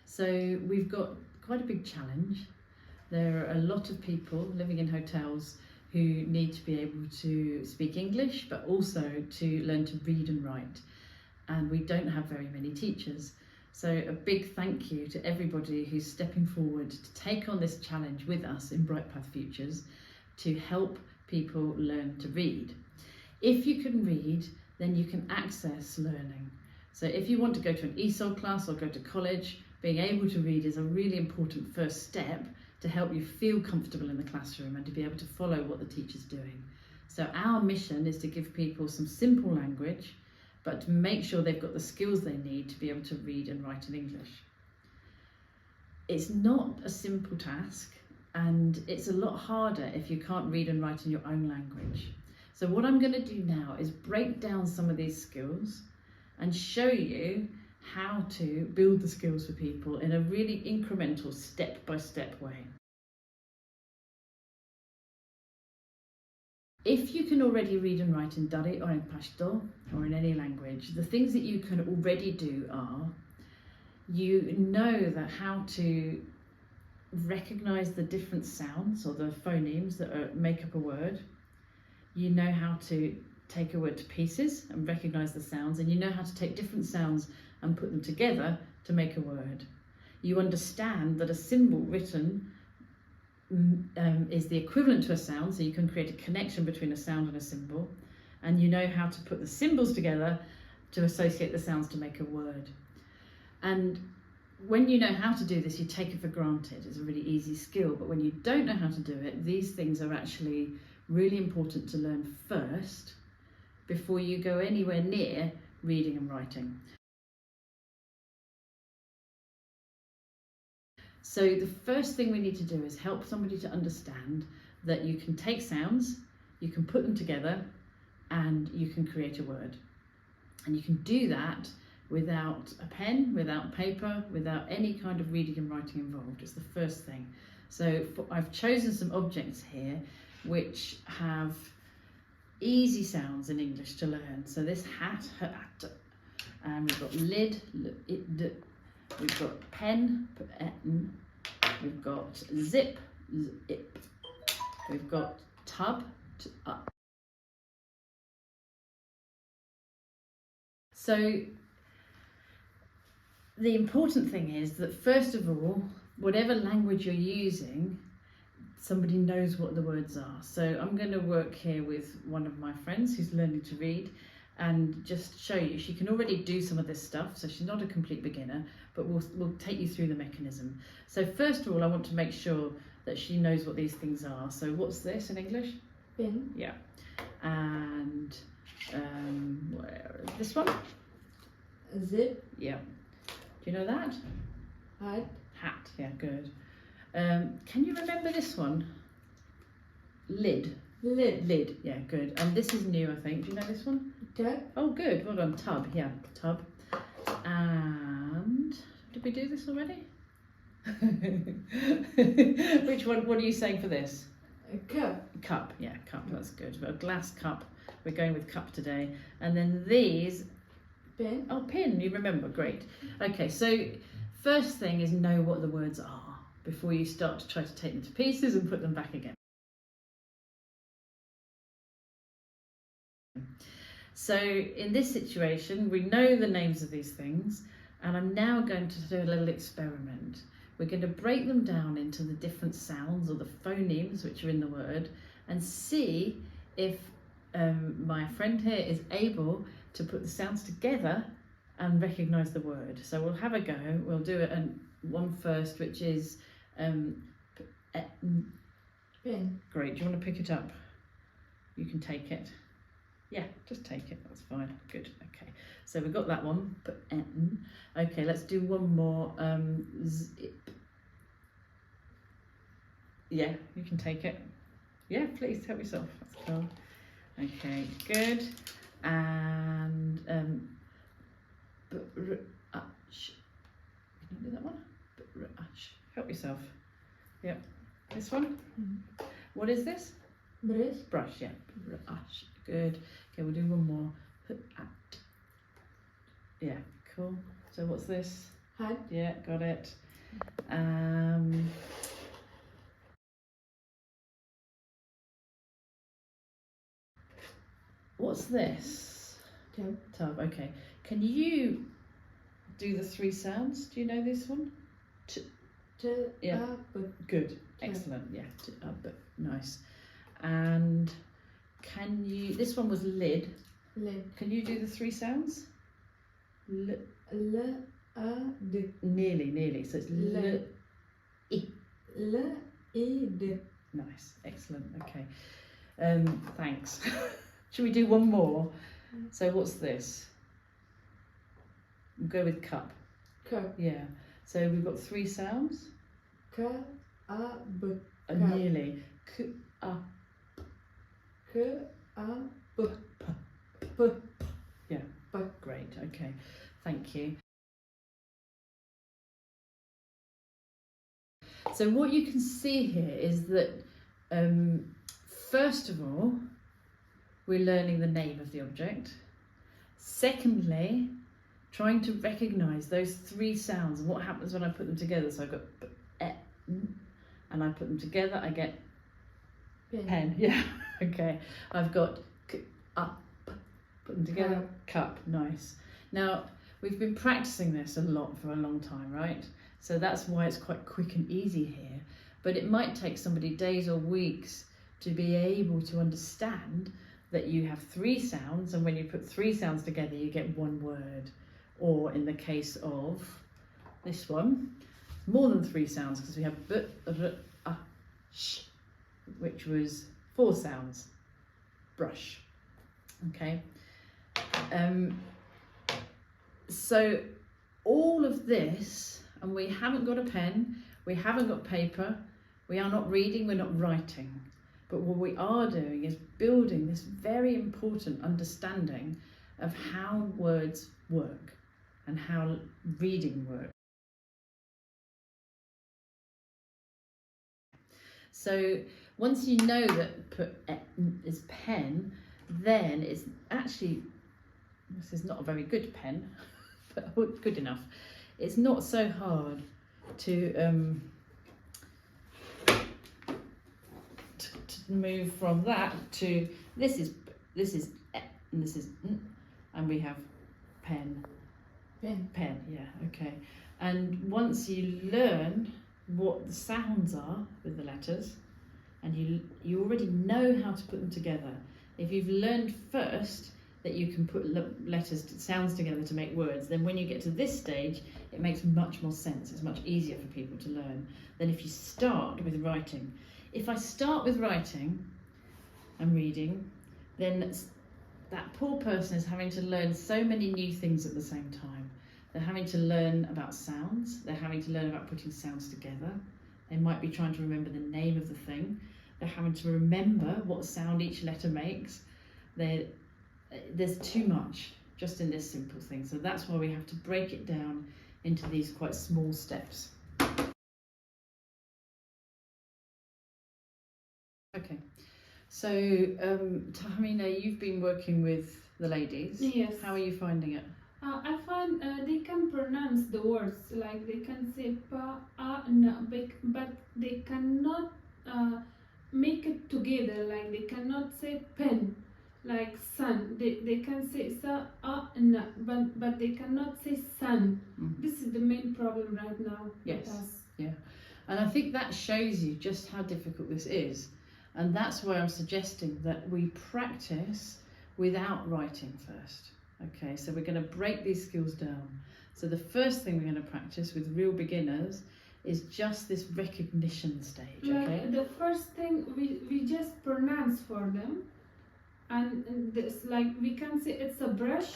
So we've got quite a big challenge. There are a lot of people living in hotels who need to be able to speak English, but also to learn to read and write. And we don't have very many teachers. So a big thank you to everybody who's stepping forward to take on this challenge with us in Bright Path Futures to help people learn to read. If you can read, then you can access learning. So if you want to go to an ESOL class or go to college, being able to read is a really important first step to help you feel comfortable in the classroom and to be able to follow what the teacher's doing. So our mission is to give people some simple language, but to make sure they've got the skills they need to be able to read and write in English. It's not a simple task, and it's a lot harder if you can't read and write in your own language. So what I'm going to do now is break down some of these skills and show you how to build the skills for people in a really incremental, step-by-step way. If you can already read and write in Dari or in Pashto or in any language, the things that you can already do are, you know that how to recognise the different sounds or the phonemes that make up a word. You know how to take a word to pieces and recognise the sounds, and you know how to take different sounds and put them together to make a word. You understand that a symbol written is the equivalent to a sound, so you can create a connection between a sound and a symbol, and you know how to put the symbols together to associate the sounds to make a word. And when you know how to do this, you take it for granted. It's a really easy skill, but when you don't know how to do it, these things are actually really important to learn first before you go anywhere near reading and writing. So the first thing we need to do is help somebody to understand that you can take sounds, you can put them together, and you can create a word. And you can do that without a pen, without paper, without any kind of reading and writing involved. It's the first thing. So I've chosen some objects here which have easy sounds in English to learn. So this hat, and we've got lid, we've got pen, we've got zip, zip, we've got tub, up. So the important thing is that first of all, whatever language you're using, somebody knows what the words are. So I'm going to work here with one of my friends who's learning to read and just show you. She can already do some of this stuff, so she's not a complete beginner, but we'll take you through the mechanism. So first of all, I want to make sure that she knows what these things are. So what's this in English? Pin. Yeah. And where is this one? Zip. Yeah. Do you know that? Hat. Hat, yeah, good. Can you remember this one? Lid. Lid. Lid, yeah, good. And this is new, I think. Do you know this one? Tub. Oh, good. Well done. Tub, yeah, tub. And did we do this already? Which one? What are you saying for this? A cup. Cup, yeah, cup. That's good. A glass cup. We're going with cup today. And then these. Pin. Oh, pin. You remember? Great. Okay, so first thing is know what the words are before you start to try to take them to pieces and put them back again. So in this situation, we know the names of these things, and I'm now going to do a little experiment. We're going to break them down into the different sounds or the phonemes which are in the word and see if my friend here is able to put the sounds together and recognise the word. So we'll have a go. We'll do it one first, which is Pin. great. Do you want to pick it up? You can take it. Yeah, just take it. That's fine. Good. Okay. So we've got that one. Okay, let's do one more. Zip. Yeah, you can take it. Yeah, please help yourself. That's cool. Okay, good. And brush. Can you do that one? Brush. Help yourself. Yep. This one. Mm-hmm. What is this? Brush. Brush. Yeah. Brush. Good. Okay, we'll do one more. Yeah, cool. So what's this? Han. Yeah, got it. What's this? Tub. Tub, okay. Can you do the three sounds? Do you know this one? Yeah. Good, excellent, yeah. Nice. And can you, this one was lid. Lid. Can you do the three sounds? D. Nearly. So it's Le. I. D. Nice, excellent, okay. Thanks. Should we do one more? So what's this? We'll go with cup. Cup. Yeah. So we've got three sounds. B. Nearly. K, a. B. Yeah. B. Great. Okay. Thank you. So what you can see here is that first of all, we're learning the name of the object. Secondly, trying to recognise those three sounds and what happens when I put them together. So I've got b, e, n, and I put them together, I get pen. Yeah, okay. I've got k, a, p, put them together, cup. Nice. Now, we've been practicing this a lot for a long time, right? So that's why it's quite quick and easy here. But it might take somebody days or weeks to be able to understand that you have three sounds, and when you put three sounds together, you get one word. Or in the case of this one, more than three sounds, because we have b, r, a, sh, which was four sounds. Brush. Okay. So all of this, and we haven't got a pen, we haven't got paper, we are not reading, we're not writing. But what we are doing is building this very important understanding of how words work and how reading works. So once you know that put is pen, then it's actually, this is not a very good pen, but good enough. It's not so hard to move from that to this is and this is and we have pen, yeah, okay. And once you learn what the sounds are with the letters, and you already know how to put them together. If you've learned first that you can put sounds together to make words, then when you get to this stage, it makes much more sense. It's much easier for people to learn than if you start with writing. If I start with writing and reading, then that poor person is having to learn so many new things at the same time. They're having to learn about sounds, they're having to learn about putting sounds together, they might be trying to remember the name of the thing, they're having to remember what sound each letter makes. There's too much just in this simple thing, so that's why we have to break it down into these quite small steps. Okay, so Tahmina, you've been working with the ladies. Yes. How are you finding it? I find they can pronounce the words, like they can say pa, a, na, but they cannot make it together, like they cannot say pen, like sun. They can say sa, a, na, but they cannot say sun. This is the main problem right now. Yes. With us. Yeah, and I think that shows you just how difficult this is. And that's why I'm suggesting that we practice without writing first. Okay, so we're going to break these skills down. So the first thing we're going to practice with real beginners is just this recognition stage, okay? Like the first thing we just pronounce for them, and this, like we can say it's a brush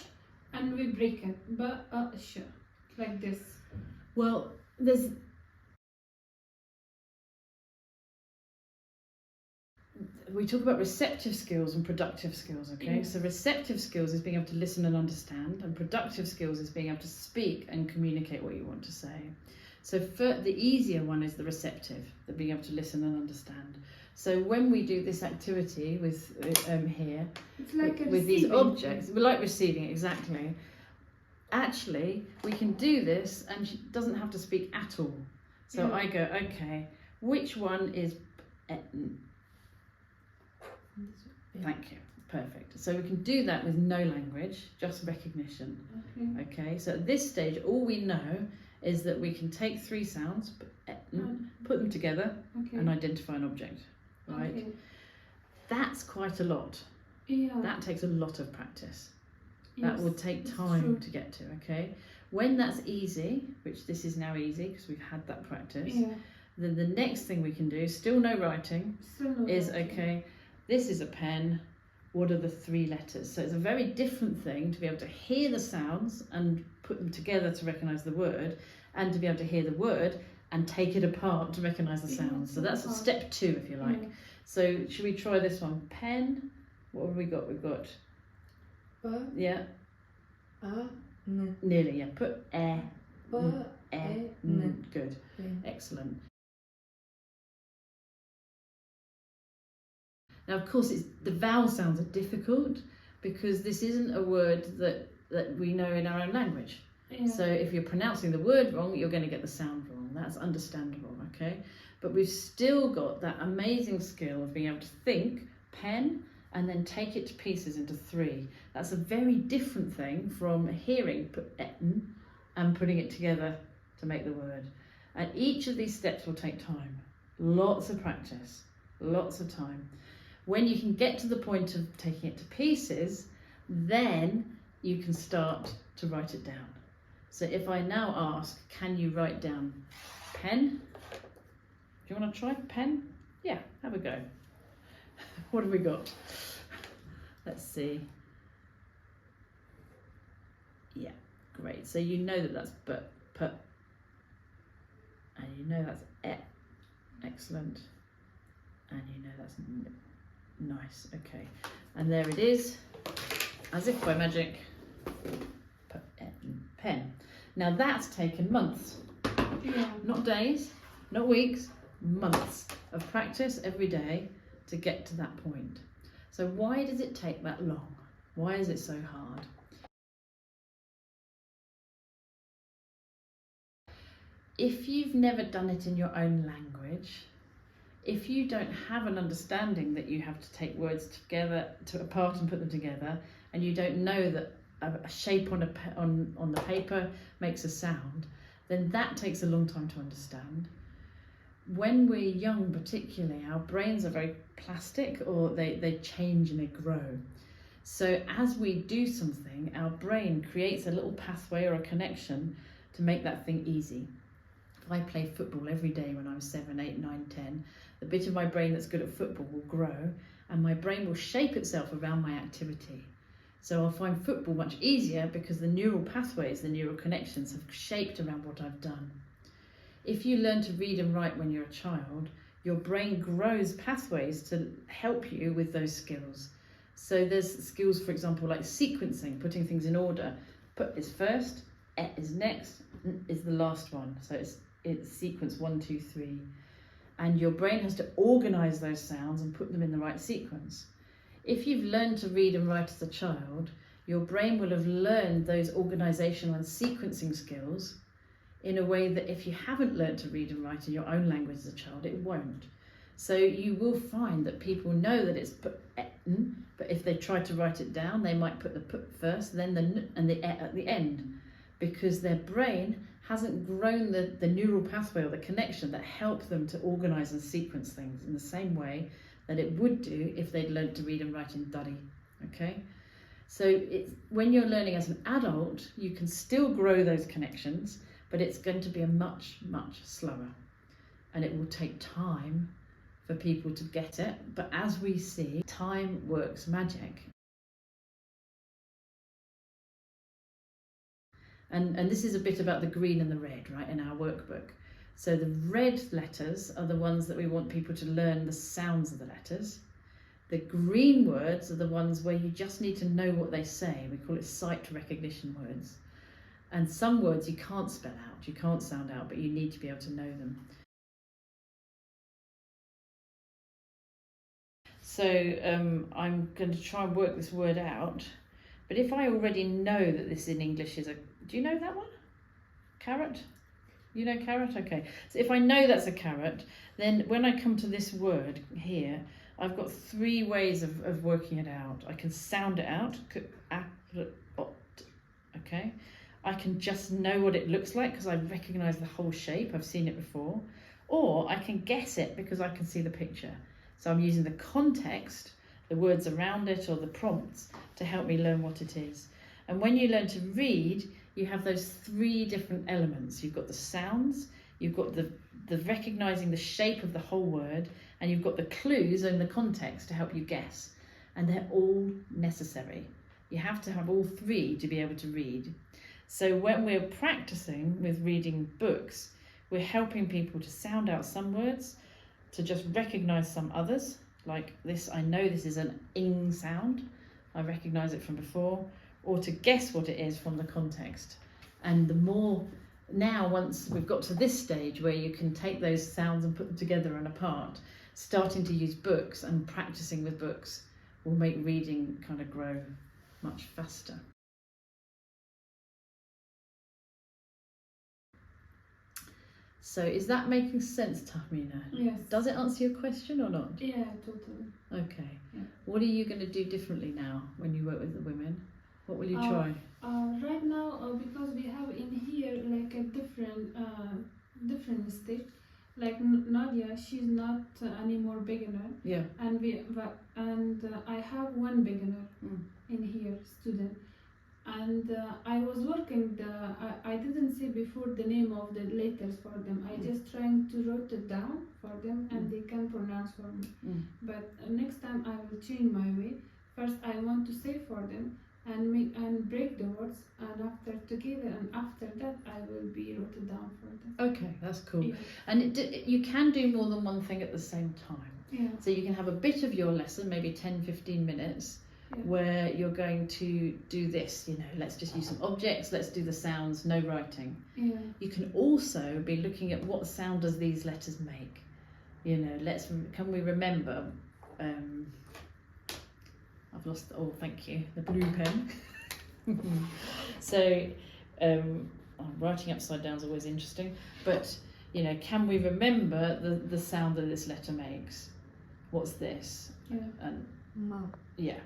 and we break it, but sure, like this. Well, we talk about receptive skills and productive skills, okay? Yes. So receptive skills is being able to listen and understand, and productive skills is being able to speak and communicate what you want to say. So the easier one is the receptive, the being able to listen and understand. So when we do this activity with here, It's like with these objects, we like receiving, exactly. actually we can do this and she doesn't have to speak at all. So Yeah. I go, okay, which one is thank you, perfect. So we can do that with no language, just recognition. Okay, so at this stage all we know is that we can take three sounds, put them together and identify an object, right? Okay. That's quite a lot. Yeah. That takes a lot of practice. That Yes, will take it's time true. to get to, okay? When that's easy, which this is now easy because we've had that practice, Yeah. then the next thing we can do, still no writing, Still no is writing. okay, this is a pen, what are the three letters? So it's a very different thing to be able to hear the sounds and put them together to recognise the word, and to be able to hear the word and take it apart to recognise the Yeah, sounds. So that's apart. step two, if you like. Yeah. So should we try this one? Pen, what have we got? We've got, Pa, yeah, a, n. nearly, yeah, put Pa, n. good, Pen. excellent. Now, of course, the vowel sounds are difficult because this isn't a word that we know in our own language. Yeah. So if you're pronouncing the word wrong, you're going to get the sound wrong. That's understandable, okay? But we've still got that amazing skill of being able to think, pen, and then take it to pieces into three. That's a very different thing from hearing, put etten, and putting it together to make the word. And each of these steps will take time. Lots of practice, lots of time. When you can get to the point of taking it to pieces, then you can start to write it down. So if I now ask, can you write down pen? Do you want to try pen? Yeah, have a go. What have we got? Let's see. Yeah, great. So you know that that's p, and you know that's e. Excellent. And you know that's n. Nice, okay. And there it is, as if by magic, pen. Now that's taken months, Yeah. not days, not weeks, months of practice every day to get to that point. So why does it take that long? Why is it so hard? If you've never done it in your own language, if you don't have an understanding that you have to take words together apart and put them together, and you don't know that a shape on the paper makes a sound, then that takes a long time to understand. When we're young particularly, our brains are very plastic, or they change and they grow. So as we do something, our brain creates a little pathway or a connection to make that thing easy. If I play football every day when I'm 7, 8, 9, 10, the bit of my brain that's good at football will grow, and my brain will shape itself around my activity. So I'll find football much easier because the neural pathways, the neural connections have shaped around what I've done. If you learn to read and write when you're a child, your brain grows pathways to help you with those skills. So there's skills, for example, like sequencing, putting things in order. Put is first, e is next, n is the last one. So it's sequence 1, 2, 3. And your brain has to organise those sounds and put them in the right sequence. If you've learned to read and write as a child, your brain will have learned those organisational and sequencing skills in a way that if you haven't learned to read and write in your own language as a child, it won't. So you will find that people know that it's put n, but if they try to write it down, they might put the put first, then the n and the e at the end, because their brain hasn't grown the neural pathway or the connection that help them to organise and sequence things in the same way that it would do if they'd learned to read and write in Dari, okay? So it's, when you're learning as an adult, you can still grow those connections, but it's going to be a much, much slower. And it will take time for people to get it. But as we see, time works magic. And this is a bit about the green and the red, right, in our workbook. So the red letters are the ones that we want people to learn the sounds of the letters. The green words are the ones where you just need to know what they say. We call it sight recognition words. And some words you can't spell out, you can't sound out, but you need to be able to know them. So I'm going to try and work this word out, But if I already know that this in English is a, do you know that one? Carrot? You know carrot? Okay. So if I know that's a carrot, then when I come to this word here, I've got 3 ways of working it out. I can sound it out. Okay. I can just know what it looks like because I recognise the whole shape. I've seen it before. Or I can guess it because I can see the picture. So I'm using the context, the words around it or the prompts to help me learn what it is. And when you learn to read, you have those 3 different elements. You've got the sounds, you've got the recognising the shape of the whole word, and you've got the clues and the context to help you guess. And they're all necessary. You have to have all 3 to be able to read. So when we're practicing with reading books, we're helping people to sound out some words, to just recognise some others, like this, I know this is an ing sound, I recognise it from before, or to guess what it is from the context. And the more, now once we've got to this stage where you can take those sounds and put them together and apart, starting to use books and practicing with books will make reading kind of grow much faster. So is that making sense, Tahmina? Yes. Does it answer your question or not? Yeah, totally. Okay. Yeah. What are you going to do differently now when you work with the women? What will you try? Right now, because we have in here like a different stage. Like Nadia, she's not anymore beginner, Yeah. And I have one beginner in here, student. And I was working I didn't say before the name of the letters for them. I just trying to write it down for them and they can pronounce for me. But next time I will change my way. First I want to say for them and break the words, and after together, and after that I will be wrote it down for them. Okay, that's cool. Yeah. And you can do more than one thing at the same time. Yeah. So you can have a bit of your lesson, maybe 10-15 minutes, where you're going to do this, you know, let's just use some objects, let's do the sounds, no writing. Yeah. You can also be looking at what sound does these letters make. You know, can we remember, I've lost, oh thank you, the blue pen. So, writing upside down is always interesting, but you know, can we remember the sound that this letter makes? What's this? Yeah. And Ma. yeah,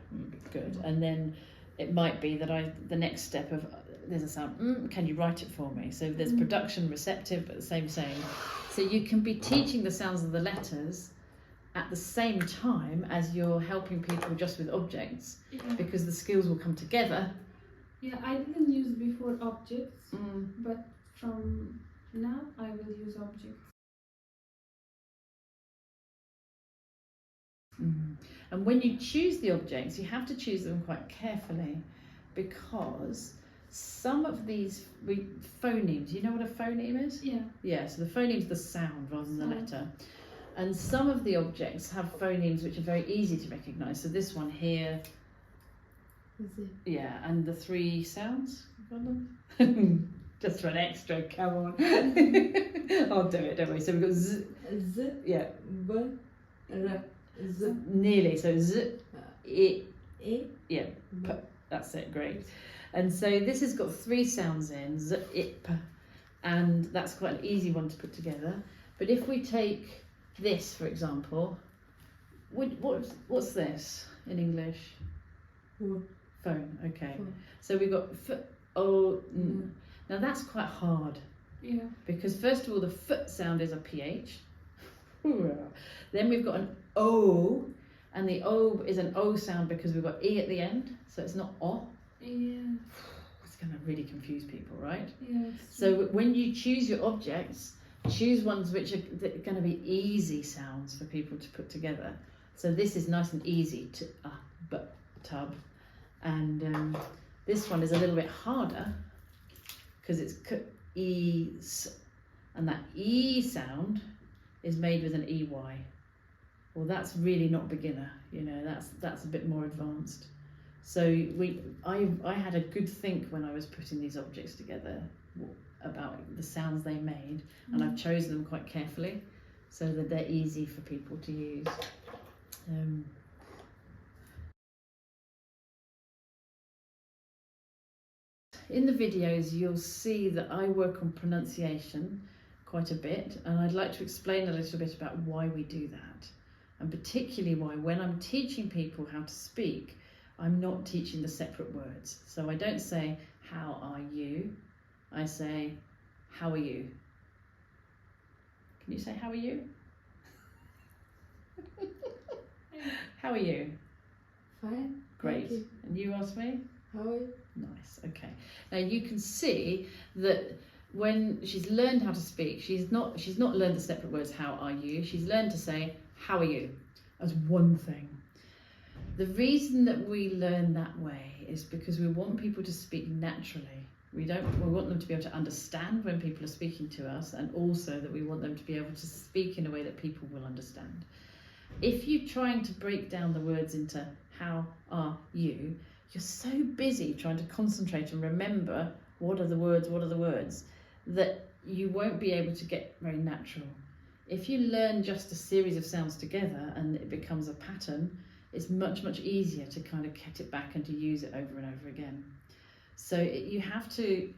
good. And then it might be that the next step of there's a sound, can you write it for me? So there's production, receptive, but the same. So you can be teaching the sounds of the letters at the same time as you're helping people just with objects, because the skills will come together. Yeah, I didn't use before objects, but from now I will use objects. And when you choose the objects, you have to choose them quite carefully, because some of these phonemes, you know what a phoneme is? Yeah. Yeah, so the phoneme is the sound rather than the letter. And some of the objects have phonemes which are very easy to recognise. So this one here, yeah, and the 3 sounds, just for an extra, come on. I'll do it, don't we? So we've got z, yeah, b, r, z, nearly. So z, I, yeah, b. That's it, great. And so this has got 3 sounds in, z, I, p, and that's quite an easy one to put together. But if we take this, for example, what's this in English? Phone, okay. Phone. So we've got f, o, n. Now that's quite hard. Yeah. Because first of all, the f sound is a ph. Then we've got an o, and the o is an o sound because we've got e at the end, so it's not o. Yeah. It's going to really confuse people, right? Yeah. So when you choose your objects, choose ones which are going to be easy sounds for people to put together. So this is nice and easy to tub, and this one is a little bit harder because it's k, e, s, and that e sound is made with an ey. Well, that's really not beginner, you know. That's a bit more advanced. So I had a good think when I was putting these objects together about the sounds they made, and I've chosen them quite carefully so that they're easy for people to use. in the videos you'll see that I work on pronunciation quite a bit, and I'd like to explain a little bit about why we do that, and particularly why when I'm teaching people how to speak, I'm not teaching the separate words. So I don't say, how are you? I say, how are you? Can you say, how are you? How are you? Fine. Great. Thank you. And you ask me? How are you? Nice, okay. Now you can see that when she's learned how to speak, she's not learned the separate words, how are you? She's learned to say, how are you? As one thing. The reason that we learn that way is because we want people to speak naturally. We want them to be able to understand when people are speaking to us, and also that we want them to be able to speak in a way that people will understand. If you're trying to break down the words into how are you, you're so busy trying to concentrate and remember what are the words, that you won't be able to get very natural. If you learn just a series of sounds together and it becomes a pattern, it's much, much easier to kind of get it back and to use it over and over again. So you have to,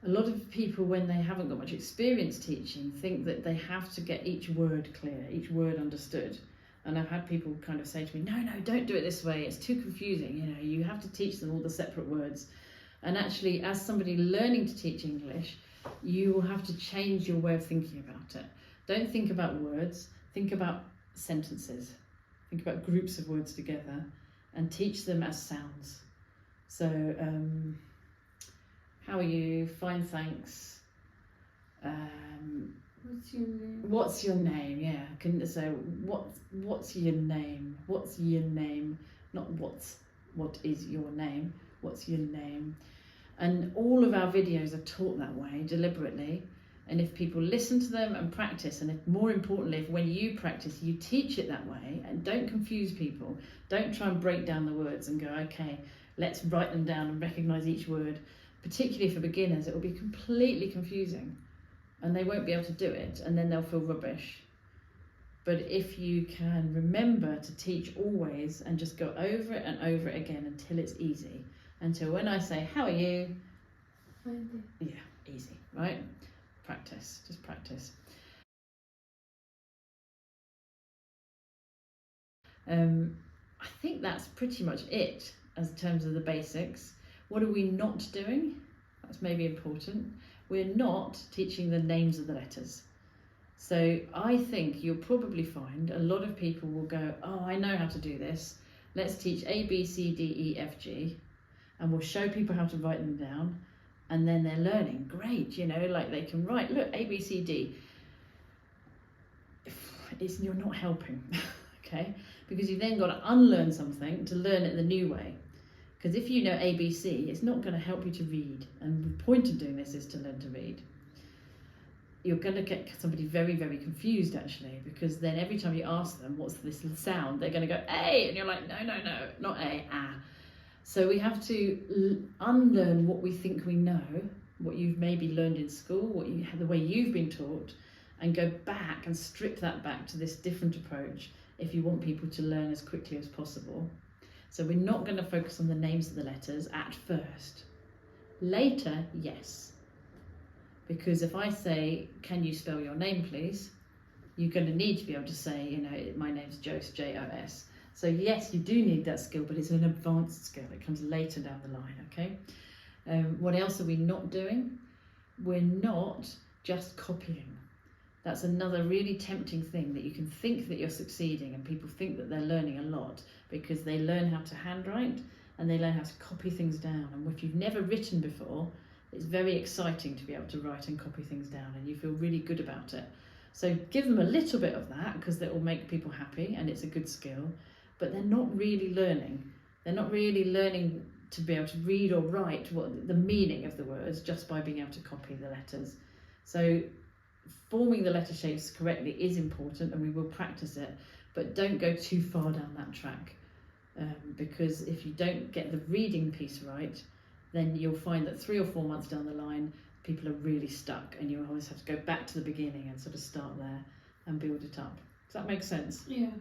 a lot of people when they haven't got much experience teaching think that they have to get each word clear, each word understood. And I've had people kind of say to me, no, don't do it this way, it's too confusing, you have to teach them all the separate words. And actually, as somebody learning to teach English, you will have to change your way of thinking about it. Don't think about words, think about sentences. Think about groups of words together and teach them as sounds. So, how are you? Fine, thanks. What's your name? What's your name? Yeah, so what's your name? What's your name? Not what is your name? What's your name? And all of our videos are taught that way deliberately. And if people listen to them and practice, and if more importantly, if when you practice, you teach it that way, and don't confuse people, don't try and break down the words and go, okay, let's write them down and recognise each word. Particularly for beginners, it will be completely confusing and they won't be able to do it, and then they'll feel rubbish. But if you can remember to teach always and just go over it and over it again until it's easy, until when I say, how are you? Fine. Yeah, easy, right? Practice, just practice. I think that's pretty much it as in terms of the basics. What are we not doing? That's maybe important. We're not teaching the names of the letters. So I think you'll probably find a lot of people will go, oh, I know how to do this. Let's teach A, B, C, D, E, F, G. And we'll show people how to write them down. And then they're learning. Great, like they can write, look, A, B, C, D. You're not helping, okay? Because you've then got to unlearn something to learn it the new way. Because if you know A, B, C, it's not going to help you to read. And the point of doing this is to learn to read. You're going to get somebody very, very confused, actually, because then every time you ask them, what's this sound, they're going to go, A, and you're like, no, not A, ah. So we have to unlearn what we think we know, what you've maybe learned in school, the way you've been taught, and go back and strip that back to this different approach if you want people to learn as quickly as possible. So we're not going to focus on the names of the letters at first. Later, yes. Because if I say, can you spell your name, please? You're going to need to be able to say, my name's Jos, J-O-S. So yes, you do need that skill, but it's an advanced skill. It comes later down the line, okay? What else are we not doing? We're not just copying. That's another really tempting thing, that you can think that you're succeeding and people think that they're learning a lot because they learn how to handwrite and they learn how to copy things down. And if you've never written before, it's very exciting to be able to write and copy things down and you feel really good about it. So give them a little bit of that because that will make people happy and it's a good skill, but they're not really learning. They're not really learning to be able to read or write what the meaning of the words just by being able to copy the letters. So forming the letter shapes correctly is important and we will practice it, but don't go too far down that track because if you don't get the reading piece right, then you'll find that 3 or 4 months down the line, people are really stuck and you always have to go back to the beginning and sort of start there and build it up. Does that make sense? Yeah.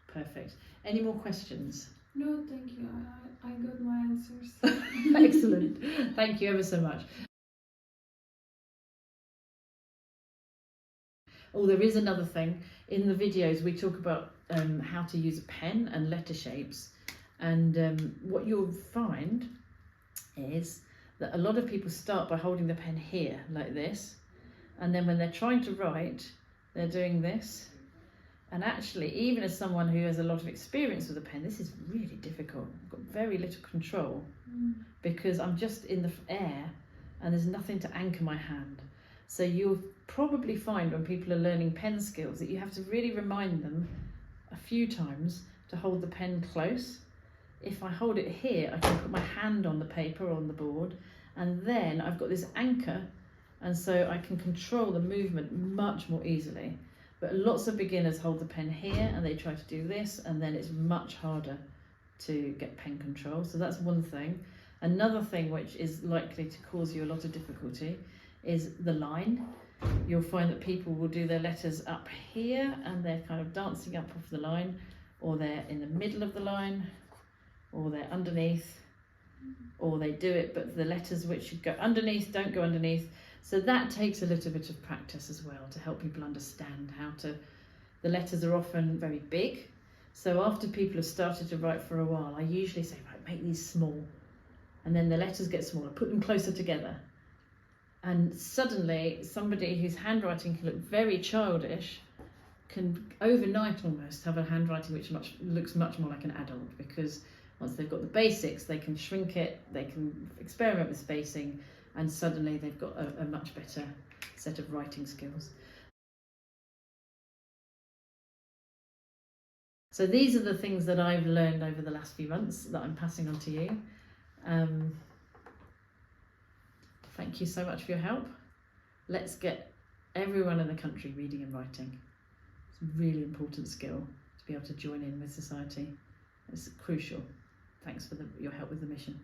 Perfect. Any more questions? No, thank you. I got my answers. Excellent. Thank you ever so much. Oh, there is another thing. In the videos, we talk about how to use a pen and letter shapes. And what you'll find is that a lot of people start by holding the pen here, like this. And then when they're trying to write, they're doing this. And actually, even as someone who has a lot of experience with a pen, this is really difficult. I've got very little control because I'm just in the air and there's nothing to anchor my hand. So you'll probably find when people are learning pen skills that you have to really remind them a few times to hold the pen close. If I hold it here, I can put my hand on the paper or on the board, and then I've got this anchor, and so I can control the movement much more easily. But lots of beginners hold the pen here and they try to do this, and then it's much harder to get pen control. So that's one thing. Another thing which is likely to cause you a lot of difficulty is the line. You'll find that people will do their letters up here and they're kind of dancing up off the line, or they're in the middle of the line, or they're underneath, or they do it but the letters which should go underneath don't go underneath. So that takes a little bit of practice as well to help people understand how to. The letters are often very big, so after people have started to write for a while, I usually say, right, make these small, and then the letters get smaller, put them closer together. And suddenly somebody whose handwriting can look very childish can overnight almost have a handwriting which looks much more like an adult, because once they've got the basics, they can shrink it, they can experiment with spacing, and suddenly they've got a much better set of writing skills. So these are the things that I've learned over the last few months that I'm passing on to you. Thank you so much for your help. Let's get everyone in the country reading and writing. It's a really important skill to be able to join in with society. It's crucial. Thanks for your help with the mission.